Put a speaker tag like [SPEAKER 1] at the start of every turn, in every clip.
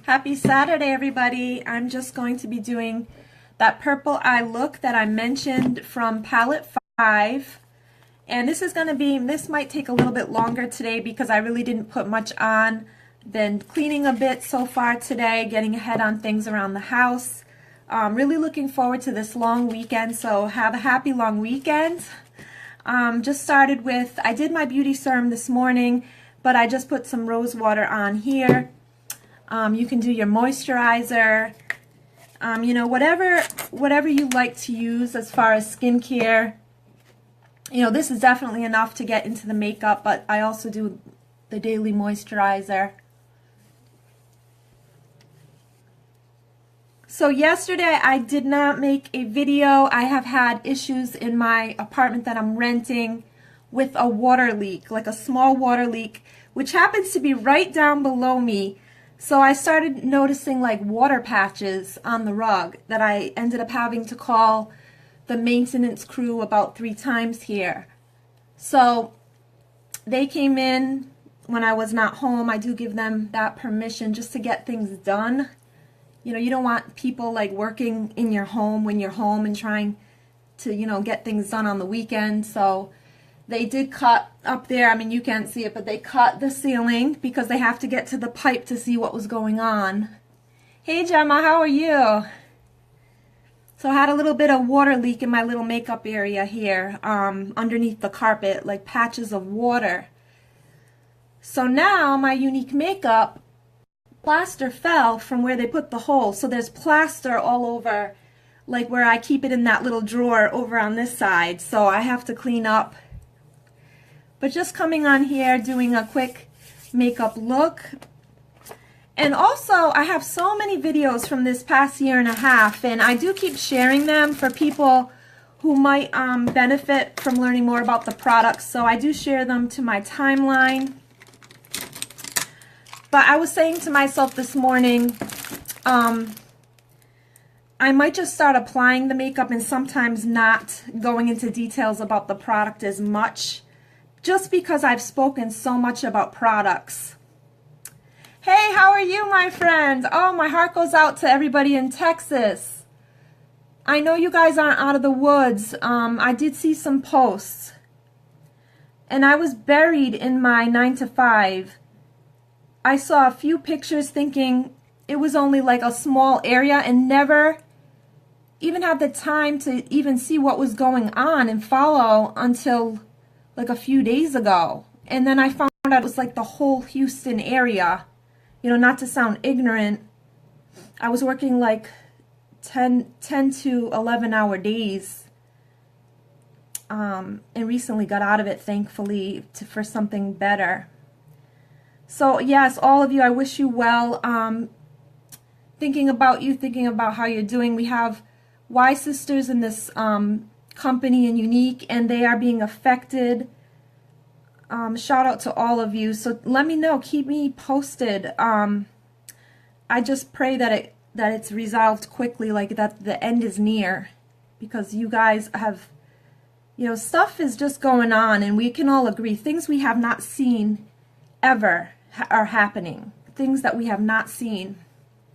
[SPEAKER 1] Happy Saturday, everybody. I'm just going to be doing that purple eye look that I mentioned from palette 5. And this is going to be, this might take a little bit longer today because I really didn't put much on. Been cleaning a bit so far today, getting ahead on things around the house. Really looking forward to this long weekend, so have a happy long weekend. Just started with, I did my beauty serum this morning, but I just put some rose water on here. You can do your moisturizer, you know, whatever you like to use as far as skincare. You know, this is definitely enough to get into the makeup, but I also do the daily moisturizer. So yesterday I did not make a video. I have had issues in my apartment that I'm renting with a water leak, like a small water leak, which happens to be right down below me. So I started noticing like water patches on the rug that I ended up having to call the maintenance crew about 3 times here. So they came in when I was not home. I do give them that permission just to get things done. You know, you don't want people like working in your home when you're home and trying to, you know, get things done on the weekend. So they did cut up there. I mean, you can't see it, but they cut the ceiling because they have to get to the pipe to see what was going on. Hey, Gemma, how are you? So I had a little bit of water leak in my little makeup area here, underneath the carpet, like patches of water. So now my Unique makeup, plaster fell from where they put the hole. So there's plaster all over, like where I keep it in that little drawer over on this side. So I have to clean up. But just coming on here, doing a quick makeup look. And also, I have so many videos from this past year and a half, and I do keep sharing them for people who might benefit from learning more about the products. So I do share them to my timeline. But I was saying to myself this morning, I might just start applying the makeup and sometimes not going into details about the product as much, just because I've spoken so much about products. Hey, how are you, my friend? Oh, my heart goes out to everybody in Texas. I know you guys aren't out of the woods. I did see some posts. And I was buried in my 9 to 5. I saw a few pictures thinking it was only like a small area and never even had the time to even see what was going on and follow until like a few days ago. And then I found out it was like the whole Houston area. You know, not to sound ignorant, I was working like 10 to 11-hour days and recently got out of it, thankfully, for something better. So yes, all of you, I wish you well. Thinking about you, thinking about how you're doing. We have Y sisters in this company in Unique, and they are being affected. Shout out to all of you. So let me know, keep me posted. I just pray that it's resolved quickly, like that the end is near, because you guys have, you know, stuff is just going on, and we can all agree things we have not seen ever are happening. Things that we have not seen.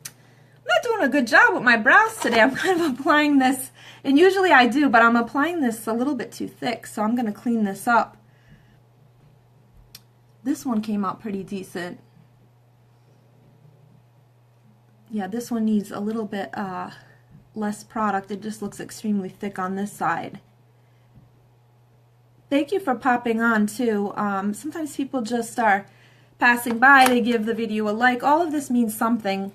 [SPEAKER 1] I'm not doing a good job with my brows today. I'm kind of applying this, and usually I do, but I'm applying this a little bit too thick, so I'm going to clean this up. This one came out pretty decent. Yeah, this one needs a little bit less product. It just looks extremely thick on this side. Thank you for popping on too. Sometimes people just are passing by, they give the video a like. All of this means something.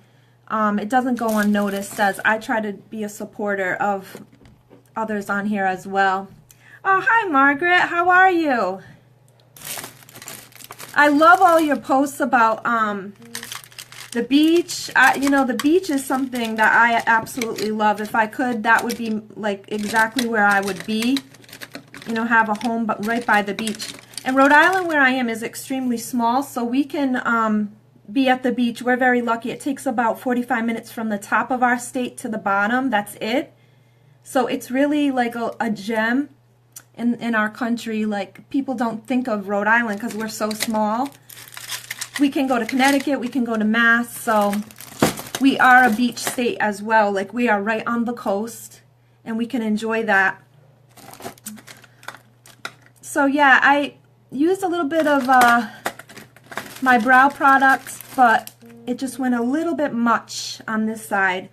[SPEAKER 1] It doesn't go unnoticed, as I try to be a supporter of others on here as well. Oh, hi Margaret, how are you? I love all your posts about the beach. You know, the beach is something that I absolutely love. If I could, that would be like exactly where I would be. You know, have a home but right by the beach. And Rhode Island, where I am, is extremely small, so we can be at the beach. We're very lucky. It takes about 45 minutes from the top of our state to the bottom. That's it. So it's really like a gem in our country. Like, people don't think of Rhode Island because we're so small. We can go to Connecticut, we can go to Mass, so we are a beach state as well. Like, we are right on the coast, and we can enjoy that. So yeah, I used a little bit of my brow products, but it just went a little bit much on this side.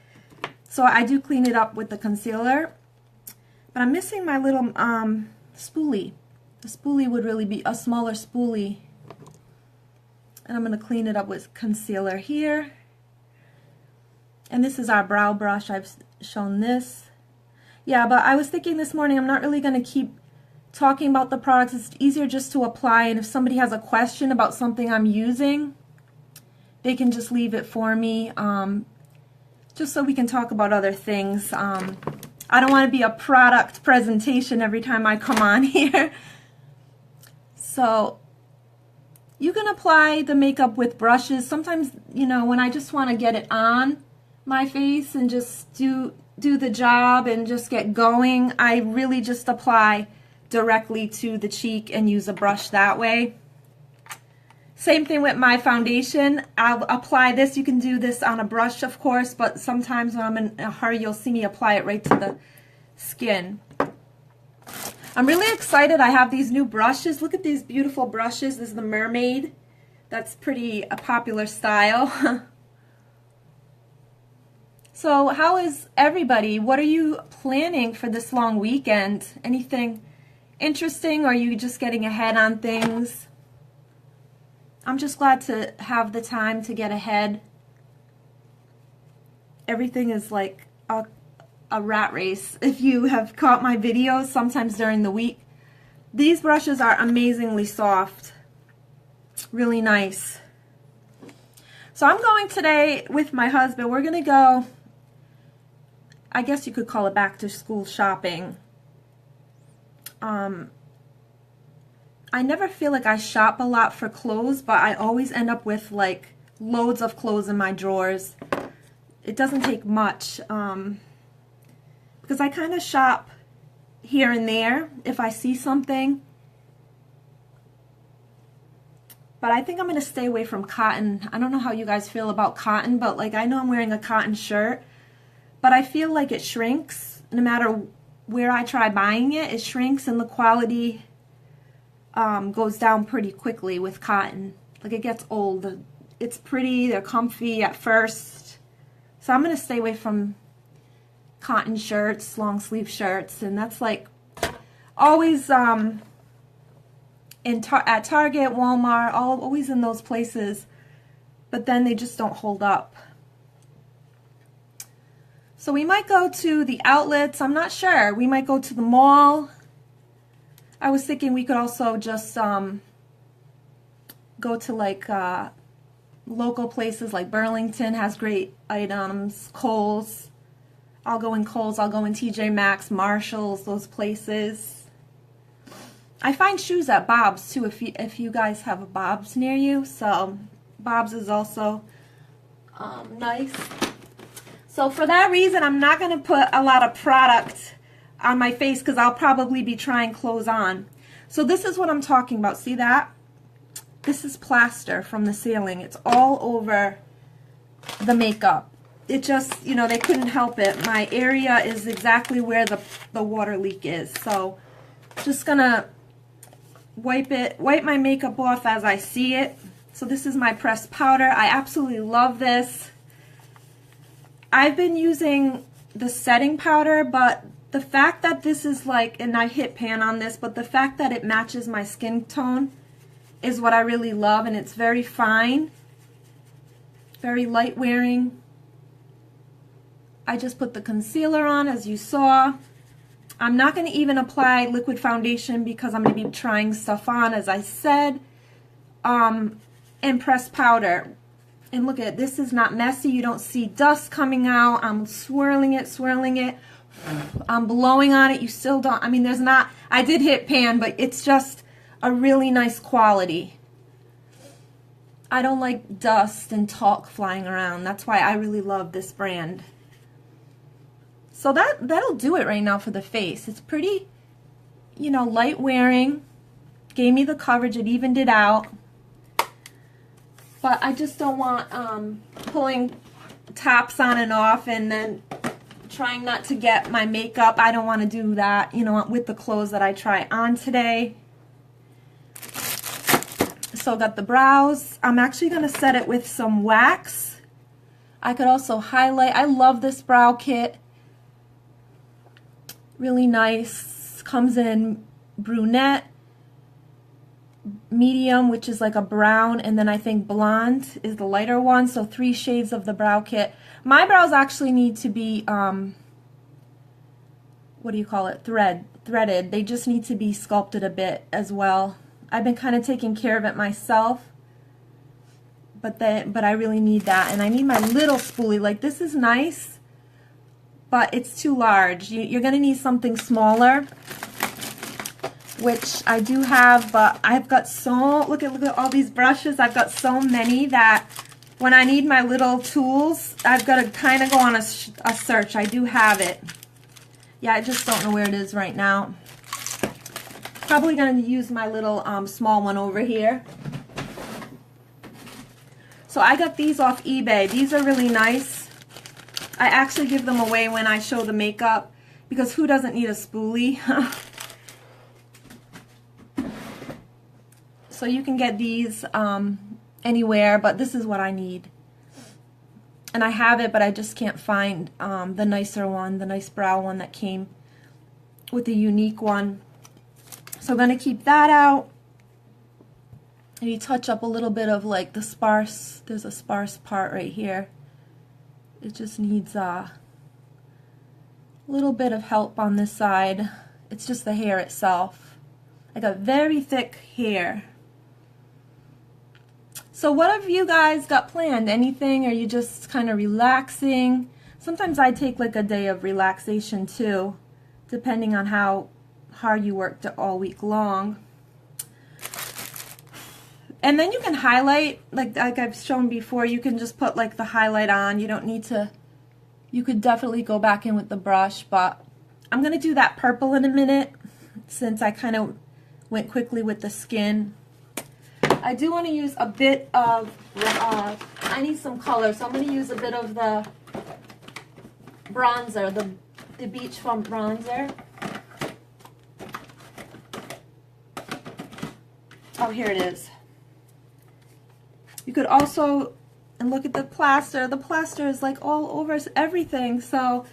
[SPEAKER 1] So I do clean it up with the concealer. But I'm missing my little spoolie. The spoolie would really be a smaller spoolie. And I'm going to clean it up with concealer here. And this is our brow brush. I've shown this. Yeah, but I was thinking this morning I'm not really going to keep talking about the products. It's easier just to apply, and if somebody has a question about something I'm using, they can just leave it for me, just so we can talk about other things. I don't want to be a product presentation every time I come on here. So you can apply the makeup with brushes. Sometimes, you know, when I just want to get it on my face and just do the job and just get going, I really just apply directly to the cheek and use a brush that way. Same thing with my foundation. I'll apply this. You can do this on a brush, of course, but sometimes when I'm in a hurry, you'll see me apply it right to the skin. I'm really excited. I have these new brushes. Look at these beautiful brushes. This is the Mermaid. That's pretty a popular style. So how is everybody? What are you planning for this long weekend? Anything interesting, or are you just getting ahead on things? I'm just glad to have the time to get ahead. Everything is like a rat race. If you have caught my videos sometimes during the week, these brushes are amazingly soft. Really nice. So I'm going today with my husband. We're going to go, I guess you could call it back to school shopping. I never feel like I shop a lot for clothes, but I always end up with like loads of clothes in my drawers. It doesn't take much because I kind of shop here and there if I see something. But I think I'm going to stay away from cotton. I don't know how you guys feel about cotton, but like I know I'm wearing a cotton shirt, but I feel like it shrinks no matter where I try buying it. It shrinks and the quality goes down pretty quickly with cotton. Like, it gets old. It's pretty, they're comfy at first. So I'm going to stay away from cotton shirts, long sleeve shirts, and that's like always at Target, Walmart, always in those places, but then they just don't hold up. So we might go to the outlets. I'm not sure. We might go to the mall. I was thinking we could also just go to like local places like Burlington has great items, Kohl's. I'll go in Kohl's, I'll go in TJ Maxx, Marshall's, those places. I find shoes at Bob's too, if you guys have a Bob's near you. So Bob's is also nice. So for that reason, I'm not going to put a lot of product on my face because I'll probably be trying clothes on. So this is what I'm talking about. See that? This is plaster from the ceiling. It's all over the makeup. It just, you know, they couldn't help it. My area is exactly where the water leak is. So just gonna wipe my makeup off as I see it. So this is my pressed powder. I absolutely love this. I've been using the setting powder, but the fact that this is like, and I hit pan on this, but the fact that it matches my skin tone is what I really love, and it's very fine, very light wearing. I just put the concealer on, as you saw. I'm not going to even apply liquid foundation because I'm going to be trying stuff on, as I said, and pressed powder. And look at it, this is not messy. You don't see dust coming out. I'm swirling it. I'm blowing on it. You still don't, I mean, there's not, I did hit pan, but it's just a really nice quality. I don't like dust and talc flying around. That's why I really love this brand. So that'll do it right now for the face. It's pretty, you know, light wearing. Gave me the coverage. It evened it out. But I just don't want pulling taps on and off, and then trying not to get my makeup. I don't want to do that, you know, with the clothes that I try on today. So got the brows. I'm actually going to set it with some wax. I could also highlight. I love this brow kit. Really nice. Comes in brunette, medium, which is like a brown, and then I think blonde is the lighter one. So 3 shades of the brow kit. My brows actually need to be, what do you call it? Threaded. They just need to be sculpted a bit as well. I've been kind of taking care of it myself, but I really need that, and I need my little spoolie. Like, this is nice, but it's too large. You're going to need something smaller, which I do have, but I've got so, look at all these brushes. I've got so many that when I need my little tools, I've got to kind of go on a search. I do have it. Yeah, I just don't know where it is right now. Probably going to use my little small one over here. So I got these off eBay. These are really nice. I actually give them away when I show the makeup, because who doesn't need a spoolie? So you can get these anywhere, but this is what I need. And I have it, but I just can't find the nicer one, the nice brow one that came with the unique one. So I'm going to keep that out. And you touch up a little bit of like the sparse, there's a sparse part right here. It just needs a little bit of help on this side. It's just the hair itself. I got very thick hair. So what have you guys got planned? Anything? Are you just kind of relaxing? Sometimes I take like a day of relaxation too, depending on how hard you worked all week long. And then you can highlight, like I've shown before, you can just put like the highlight on. You don't need to, you could definitely go back in with the brush, but I'm going to do that purple in a minute since I kind of went quickly with the skin. I do want to use a bit of, I need some color, so I'm going to use a bit of the bronzer, the Beach Foam bronzer. Oh, here it is. You could also, and look at the plaster. The plaster is like all over everything, so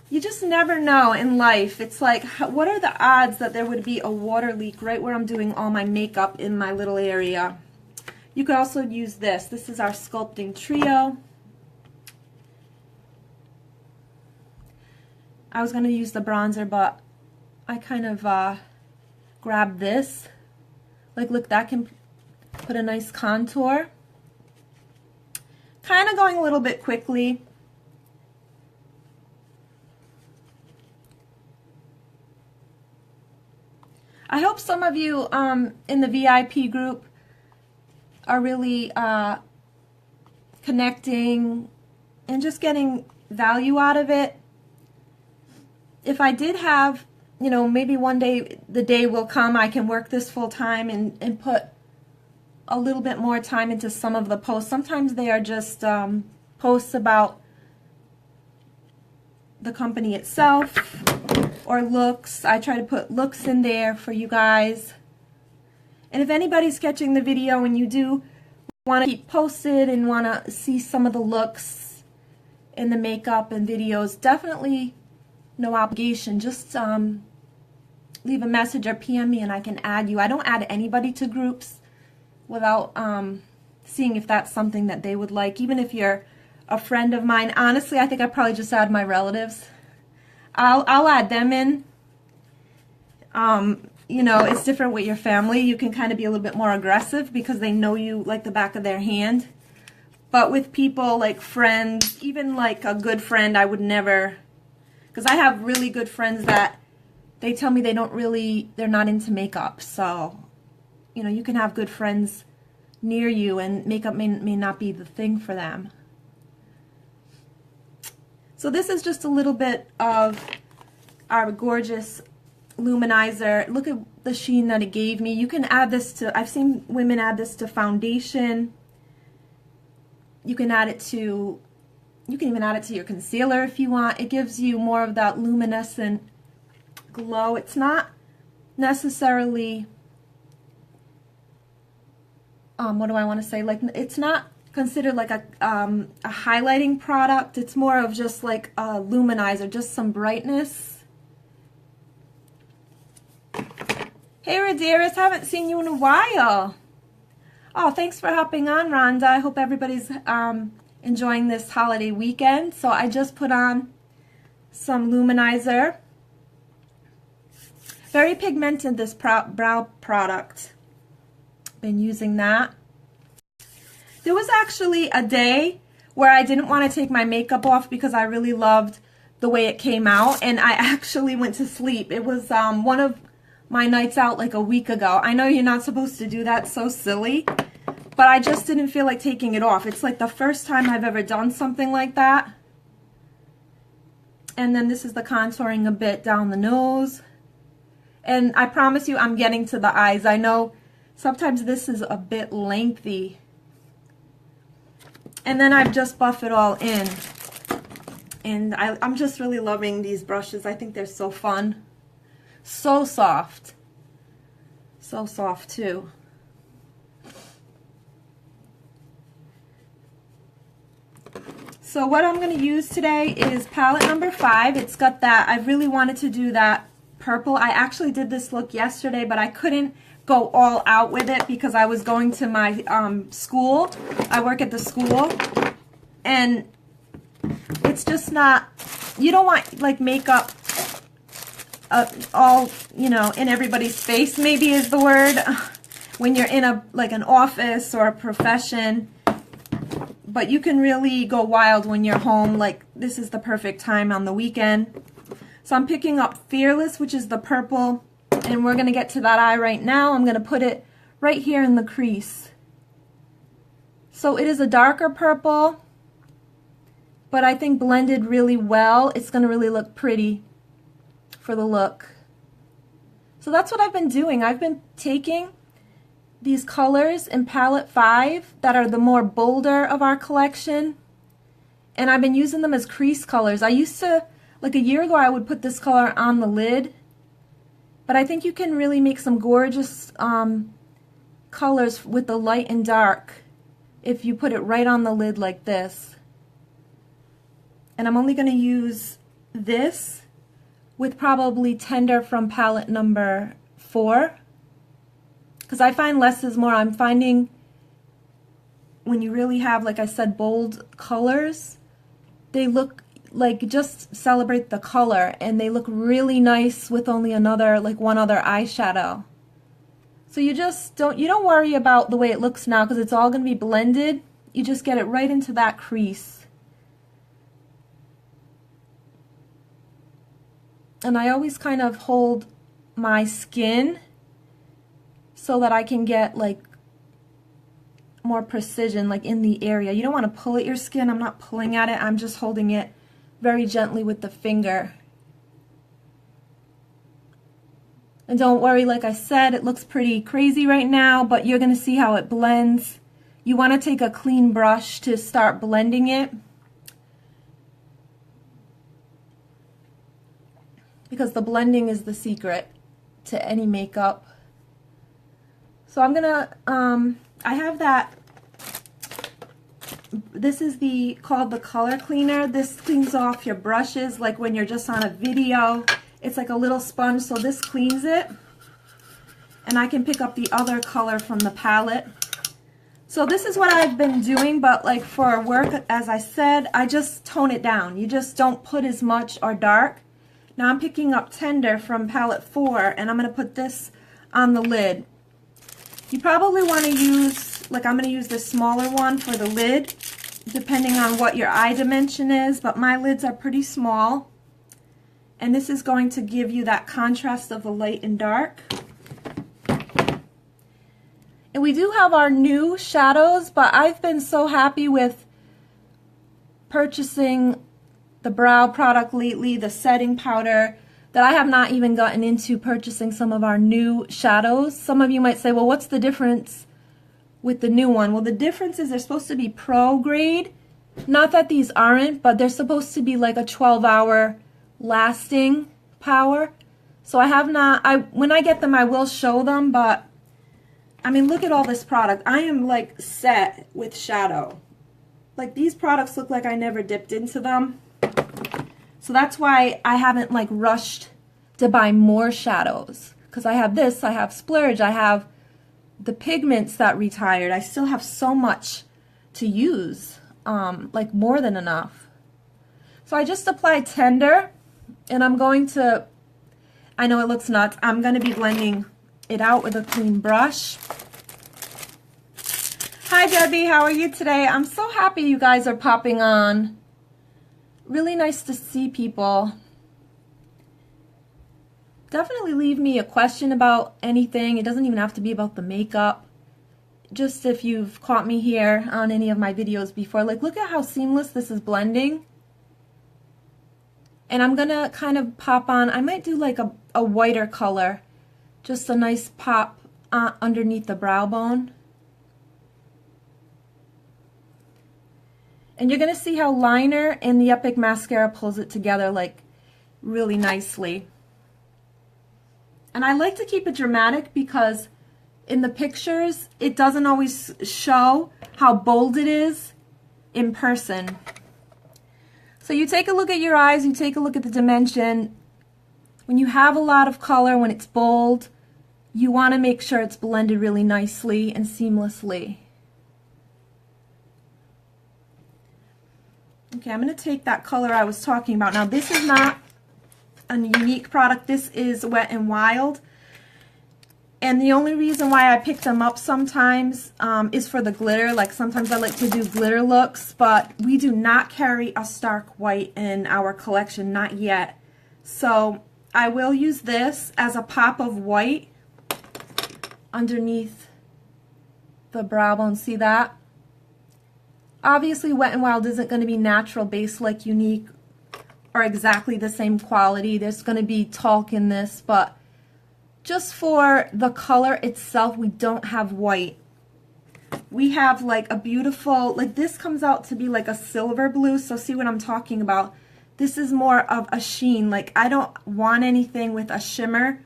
[SPEAKER 1] you just never know in life. It's like, what are the odds that there would be a water leak right where I'm doing all my makeup in my little area? You could also use this. This is our sculpting trio. I was going to use the bronzer, but I kind of grabbed this. Like, look, that can put a nice contour. Kind of going a little bit quickly. I hope some of you in the VIP group are really connecting and just getting value out of it. If I did have, you know, maybe one day, the day will come, I can work this full time and put a little bit more time into some of the posts. Sometimes they are just posts about the company itself or looks. I try to put looks in there for you guys. And if anybody's sketching the video and you do want to keep posted and want to see some of the looks in the makeup and videos, definitely no obligation. Just leave a message or PM me and I can add you. I don't add anybody to groups without seeing if that's something that they would like. Even if you're a friend of mine, honestly, I think I probably just add my relatives. I'll add them in. You know, it's different with your family. You can kind of be a little bit more aggressive because they know you like the back of their hand. But with people like friends, even like a good friend, I would never, because I have really good friends that they tell me they're not into makeup. So, you know, you can have good friends near you and makeup may not be the thing for them. So this is just a little bit of our gorgeous luminizer. Look at the sheen that it gave me. You can add this to, I've seen women add this to foundation. You can add it to You can even add it to your concealer if you want. It gives you more of that luminescent glow. It's not necessarily, what do I want to say? Like, it's not considered like a highlighting product. It's more of just like a luminizer, just some brightness. Hey, Raderis, haven't seen you in a while. Oh, thanks for hopping on, Rhonda. I hope everybody's enjoying this holiday weekend. So I just put on some luminizer. Very pigmented, this brow product. Been using that. There was actually a day where I didn't want to take my makeup off because I really loved the way it came out, and I actually went to sleep. It was one of my nights out like a week ago. I know you're not supposed to do that, so silly, but I just didn't feel like taking it off. It's like the first time I've ever done something like that. And then this is the contouring a bit down the nose. And I promise you I'm getting to the eyes. I know sometimes this is a bit lengthy. And then I've just buffed it all in. And I'm just really loving these brushes. I think they're so fun. So soft. So soft too. So what I'm going to use today is palette number 5. It's got that, I really wanted to do that purple. I actually did this look yesterday, but I couldn't go all out with it because I was going to my school. I work at the school, and it's just not, you don't want like makeup all, you know, in everybody's face, maybe is the word, when you're in a like an office or a profession. But you can really go wild when you're home. Like, this is the perfect time on the weekend. So I'm picking up Fearless, which is the purple, and we're going to get to that eye right now. I'm going to put it right here in the crease. So it is a darker purple, but I think blended really well, it's going to really look pretty for the look. So that's what I've been doing. I've been taking these colors in palette 5 that are the more bolder of our collection, and I've been using them as crease colors. I used to, like a year ago, I would put this color on the lid, but I think you can really make some gorgeous colors with the light and dark if you put it right on the lid like this. And I'm only going to use this with probably Tender from palette number 4. Because I find less is more. I'm finding when you really have, like I said, bold colors, they look like, just celebrate the color, and they look really nice with only another, like one other eyeshadow. So you just don't worry about the way it looks now because it's all going to be blended. You just get it right into that crease. And I always kind of hold my skin so that I can get like more precision, like in the area. You don't want to pull at your skin. I'm not pulling at it. I'm just holding it very gently with the finger. And don't worry, like I said, it looks pretty crazy right now, but you're going to see how it blends. You want to take a clean brush to start blending it, because the blending is the secret to any makeup. So I'm gonna, I have that, this is called the color cleaner. This cleans off your brushes like when you're just on a video. It's like a little sponge, so this cleans it. And I can pick up the other color from the palette. So this is what I've been doing, but like for work, as I said, I just tone it down. You just don't put as much or dark. Now I'm picking up Tender from palette 4, and I'm gonna put this on the lid. You probably want to use, like I'm going to use the smaller one for the lid, depending on what your eye dimension is, but my lids are pretty small. And this is going to give you that contrast of the light and dark. And we do have our new shadows, but I've been so happy with purchasing the brow product lately, the setting powder, that I have not even gotten into purchasing some of our new shadows. Some of you might say, well, what's the difference with the new one? Well, the difference is they're supposed to be pro grade, Not that these aren't, but they're supposed to be like a 12-hour lasting power. So I have not, when I get them, I will show them, but I mean, look at all this product. I am like set with shadow. Like these products look like I never dipped into them. So that's why I haven't like rushed to buy more shadows. Because I have this, I have Splurge, I have the pigments that retired. I still have so much to use, like more than enough. So I just applied Tender, and I'm going to, I know it looks nuts, I'm going to be blending it out with a clean brush. Hi Debbie, how are you today? I'm so happy you guys are popping on. Really nice to see people. Definitely leave me a question about anything. It doesn't even have to be about the makeup. Just if you've caught me here on any of my videos before. Like, look at how seamless this is blending. And I'm gonna kind of pop on, I might do like a whiter color. Just a nice pop underneath the brow bone. And you're gonna see how liner and the Epic mascara pulls it together like really nicely. And I like to keep it dramatic because in the pictures, it doesn't always show how bold it is in person. So you take a look at your eyes, you take a look at the dimension. When you have a lot of color, when it's bold, you want to make sure it's blended really nicely and seamlessly. Okay, I'm going to take that color I was talking about. Now this is not a unique product. This is Wet n Wild. And the only reason why I pick them up sometimes is for the glitter. Like sometimes I like to do glitter looks, but we do not carry a stark white in our collection, not yet. So I will use this as a pop of white underneath the brow bone. See that? Obviously Wet n Wild isn't going to be natural base like Unique or exactly the same quality. There's going to be talc in this, but just for the color itself, we don't have white. We have like a beautiful, like this comes out to be like a silver blue, so see what I'm talking about. This is more of a sheen. Like I don't want anything with a shimmer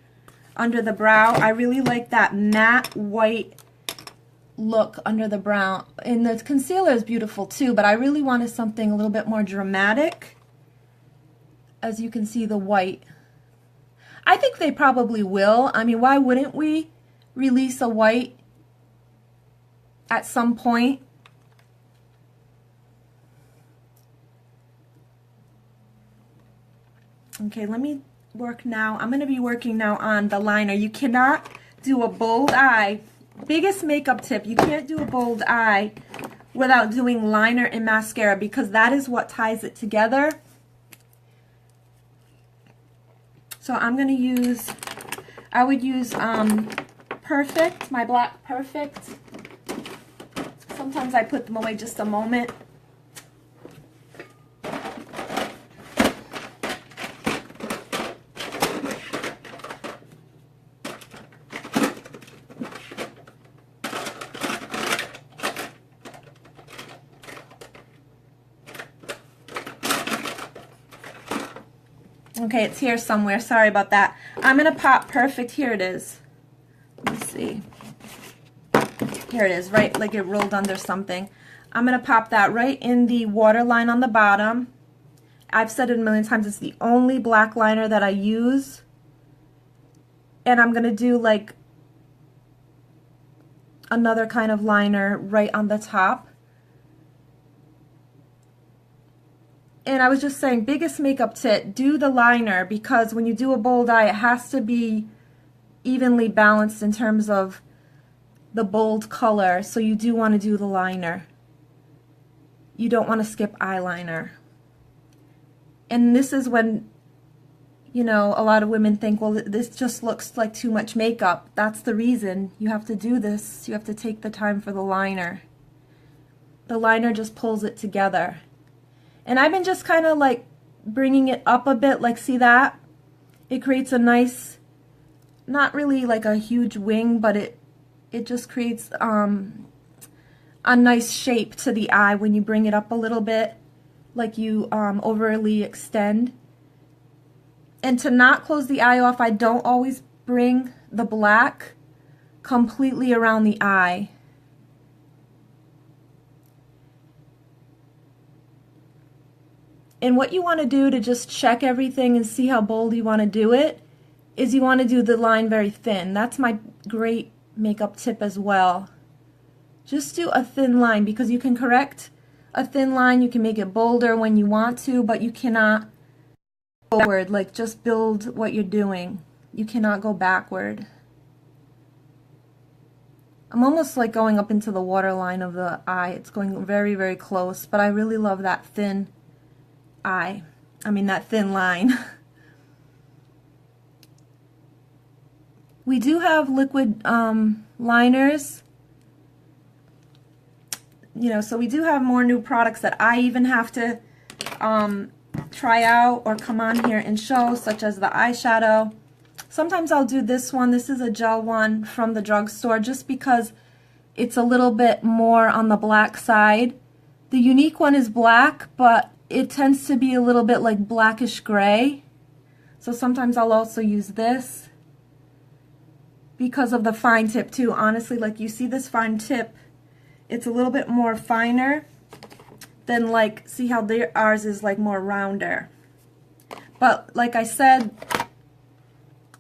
[SPEAKER 1] under the brow. I really like that matte white look under the brow. And the concealer is beautiful too, but I really wanted something a little bit more dramatic. As you can see, the white. I think they probably will. I mean, why wouldn't we release a white at some point? Okay, let me work now. I'm going to be working now on the liner. You cannot do a bold eye. Biggest makeup tip, you can't do a bold eye without doing liner and mascara because that is what ties it together. So I'm going to use, I would use Perfect, my black Perfect. Sometimes I put them away just a moment. Okay, it's here somewhere. Sorry about that. I'm going to pop Perfect. Here it is. Let me see. Here it is, right? Like it rolled under something. I'm going to pop that right in the waterline on the bottom. I've said it a million times. It's the only black liner that I use. And I'm going to do like another kind of liner right on the top. And I was just saying, biggest makeup tip, do the liner, because when you do a bold eye, it has to be evenly balanced in terms of the bold color. So you do want to do the liner. You don't want to skip eyeliner. And this is when, you know, a lot of women think, well, this just looks like too much makeup. That's the reason you have to do this. You have to take the time for the liner. The liner just pulls it together. And I've been just kind of like bringing it up a bit, like see that? It creates a nice, not really like a huge wing, but it just creates a a nice shape to the eye when you bring it up a little bit, like you overly extend. And to not close the eye off, I don't always bring the black completely around the eye. And what you want to do to just check everything and see how bold you want to do it is you want to do the line very thin. That's my great makeup tip as well. Just do a thin line, because you can correct a thin line, you can make it bolder when you want to, but you cannot go forward. Like, just build what you're doing. You cannot go backward. I'm almost like going up into the waterline of the eye. It's going very, very close, but I really love that thin eye. I mean, that thin line. We do have liquid liners, you know, so we do have more new products that I even have to try out or come on here and show, such as the eyeshadow. Sometimes I'll do this one. This is a gel one from the drugstore, just because it's a little bit more on the black side. The Unique one is black, but it tends to be a little bit like blackish gray. So sometimes I'll also use this because of the fine tip too. Honestly, like, you see this fine tip, it's a little bit more finer than, like, see how ours is like more rounder. But like I said,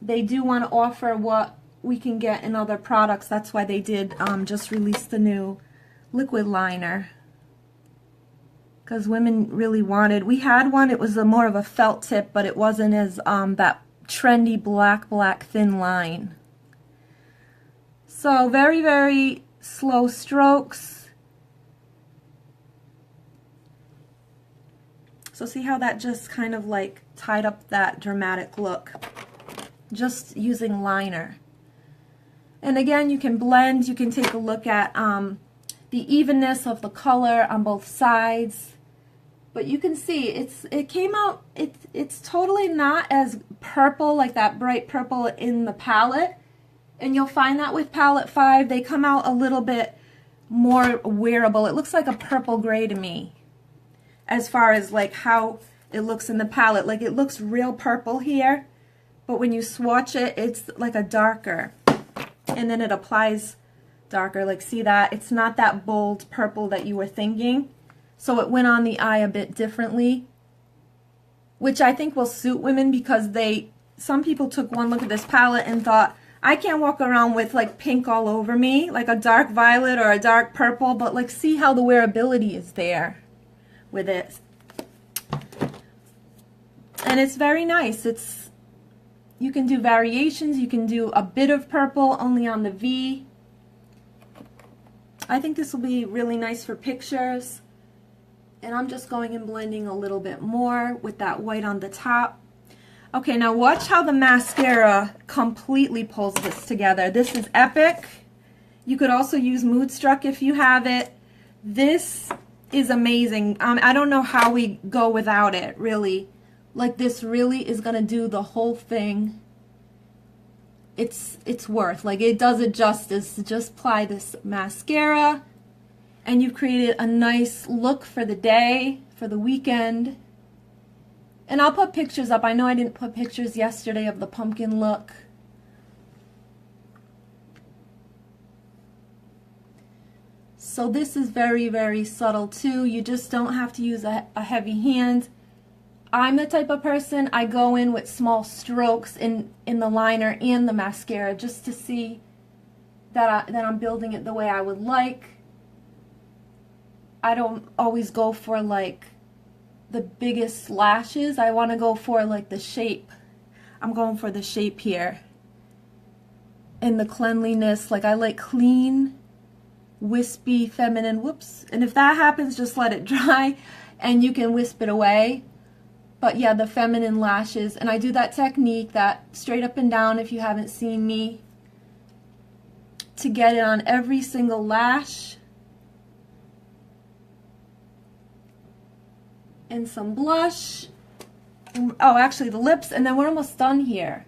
[SPEAKER 1] they do want to offer what we can get in other products. That's why they did just release the new liquid liner, because women really wanted. We had one, it was more of a felt tip, but it wasn't as that trendy black thin line. So very, very slow strokes. So see how that just kind of like tied up that dramatic look, just using liner. And again, you can blend, you can take a look at the evenness of the color on both sides. But you can see it came out, it's totally not as purple, like that bright purple in the palette. And you'll find that with palette 5, they come out a little bit more wearable. It looks like a purple gray to me, as far as like how it looks in the palette. Like, it looks real purple here, but when you swatch it, it's like a darker, and then it applies darker. Like, see that? It's not that bold purple that you were thinking. So it went on the eye a bit differently, which I think will suit women, because some people took one look at this palette and thought, I can't walk around with like pink all over me, like a dark violet or a dark purple, but like, see how the wearability is there with it. And it's very nice. You can do variations. You can do a bit of purple only on the V. I think this will be really nice for pictures. And I'm just going and blending a little bit more with that white on the top. Okay, now watch how the mascara completely pulls this together. This is epic. You could also use Moodstruck if you have it. This is amazing. I don't know how we go without it, really. Like, this really is going to do the whole thing. It's worth, like, it does it justice. Just apply this mascara, and you've created a nice look for the day, for the weekend. And I'll put pictures up. I know I didn't put pictures yesterday of the pumpkin look. So this is very, very subtle too. You just don't have to use a heavy hand. I'm the type of person, I go in with small strokes in the liner and the mascara, just to see that I'm building it the way I would like. I don't always go for like the biggest lashes. I want to go for like the shape. I'm going for the shape here. And the cleanliness, like I like clean, wispy, feminine, whoops. And if that happens, just let it dry and you can wisp it away. But yeah, the feminine lashes. And I do that technique, that straight up and down, if you haven't seen me, to get it on every single lash. And some blush. Oh, actually the lips, and then we're almost done here.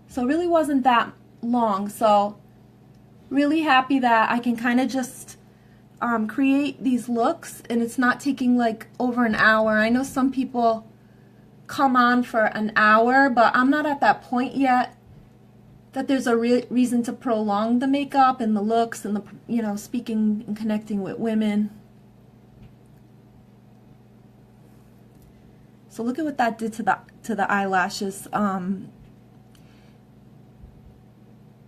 [SPEAKER 1] So it really wasn't that long. So really happy that I can kind of just create these looks, and it's not taking like over an hour. I know some people come on for an hour, but I'm not at that point yet that there's a reason to prolong the makeup and the looks and the, you know, speaking and connecting with women. So look at what that did to the eyelashes.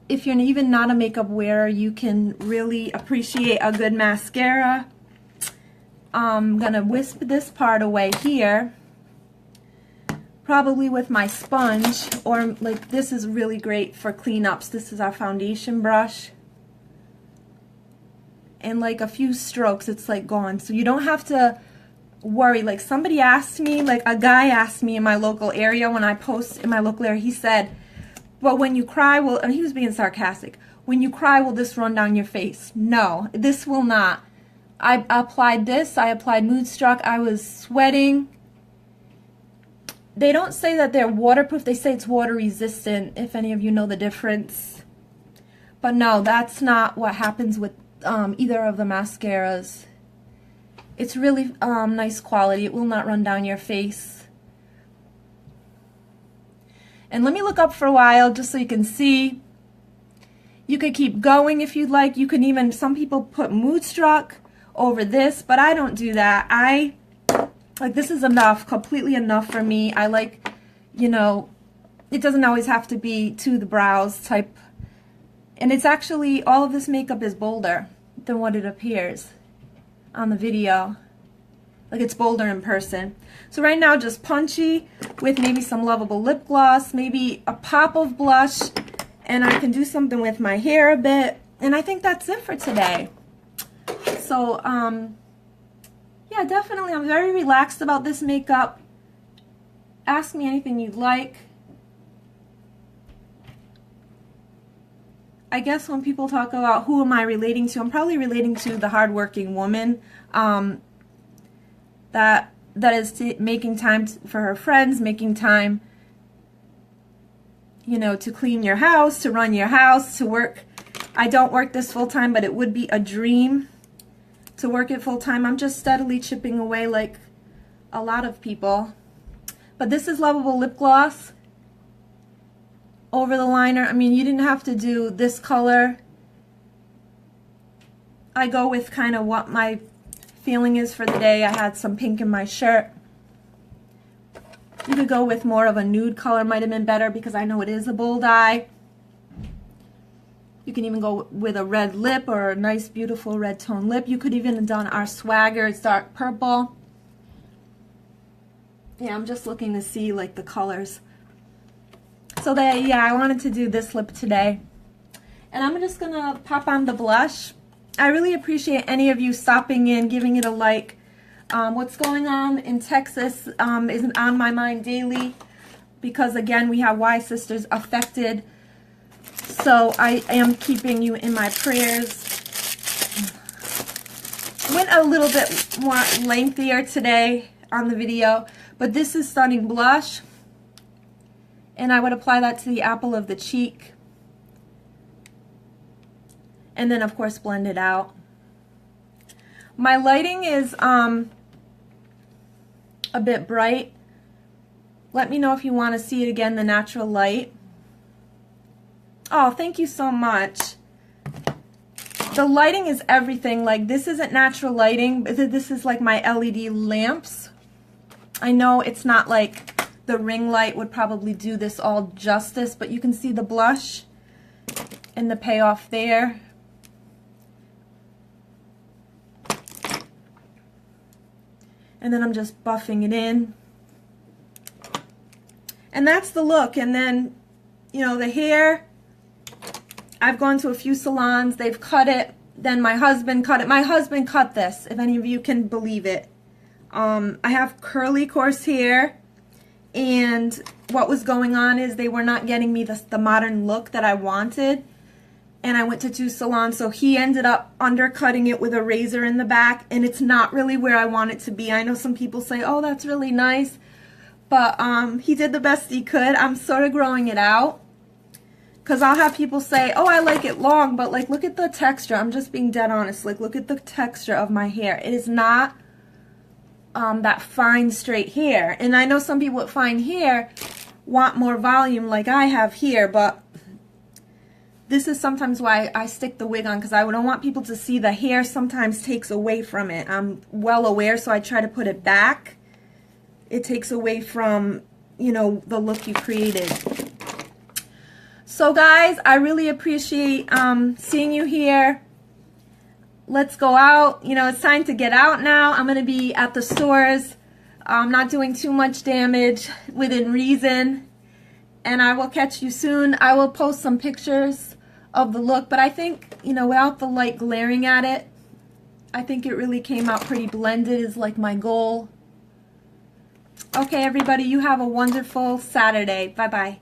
[SPEAKER 1] If you're even not a makeup wearer, you can really appreciate a good mascara. I'm gonna wisp this part away here, probably with my sponge, or like this is really great for cleanups. This is our foundation brush, and like a few strokes it's like gone, so you don't have to worry. Like somebody asked me, like a guy asked me in my local area, when I post in my local area, he said, well, when you cry, will, and he was being sarcastic, when you cry, will this run down your face? No, this will not. I applied this, I applied Moodstruck, I was sweating. They don't say that they're waterproof, they say it's water resistant, if any of you know the difference. But no, that's not what happens with either of the mascaras. It's really nice quality, it will not run down your face. And let me look up for a while just so you can see. You could keep going if you'd like. You can even, some people put Moodstruck over this, but I don't do that. Like this is enough, completely enough for me. I like, you know, it doesn't always have to be to the brows type. And it's actually, all of this makeup is bolder than what it appears on the video. Like it's bolder in person. So right now just punchy with maybe some Lovable lip gloss, maybe a pop of blush, and I can do something with my hair a bit. And I think that's it for today. So yeah, definitely I'm very relaxed about this makeup. Ask me anything you'd like. I guess when people talk about who am I relating to, I'm probably relating to the hardworking woman that is making time for her friends, making time, you know, to clean your house, to run your house, to work. I don't work this full time, but it would be a dream to work it full time. I'm just steadily chipping away like a lot of people. But this is Lovable lip gloss over the liner. I mean, you didn't have to do this color. I go with kind of what my feeling is for the day. I had some pink in my shirt. You could go with more of a nude color, might have been better because I know it is a bold eye. You can even go with a red lip or a nice beautiful red tone lip. You could even have done our Swagger, it's dark purple. Yeah, I'm just looking to see like the colors. So that, yeah, I wanted to do this lip today. And I'm just gonna pop on the blush. I really appreciate any of you stopping in, giving it a like. What's going on in Texas isn't on my mind daily because, again, we have Y sisters affected. So I am keeping you in my prayers. Went a little bit more lengthier today on the video, but this is Stunning Blush. And I would apply that to the apple of the cheek. And then, of course, blend it out. My lighting is a bit bright. Let me know if you want to see it again, the natural light. Oh, thank you so much. The lighting is everything. Like, this isn't natural lighting, but this is like my LED lamps. I know it's not like the ring light would probably do this all justice, but you can see the blush and the payoff there. And then I'm just buffing it in. And that's the look. And then, you know, the hair, I've gone to a few salons, they've cut it, then my husband cut it. My husband cut this, if any of you can believe it. I have curly, coarse hair, and what was going on is they were not getting me the modern look that I wanted. And I went to 2 salons, so he ended up undercutting it with a razor in the back, and it's not really where I want it to be. I know some people say, oh, that's really nice, but he did the best he could. I'm sort of growing it out Because I'll have people say, oh, I like it long, but like, look at the texture. I'm just being dead honest. Like, look at the texture of my hair. It is not that fine, straight hair. And I know some people with fine hair want more volume like I have here, but this is sometimes why I stick the wig on, because I don't want people to see the hair sometimes takes away from it. I'm well aware, so I try to put it back. It takes away from, you know, the look you created. So guys, I really appreciate seeing you here. Let's go out. You know, it's time to get out now. I'm going to be at the stores. I'm not doing too much damage within reason. And I will catch you soon. I will post some pictures of the look. But I think, you know, without the light glaring at it, I think it really came out pretty blended is like my goal. Okay, everybody, you have a wonderful Saturday. Bye-bye.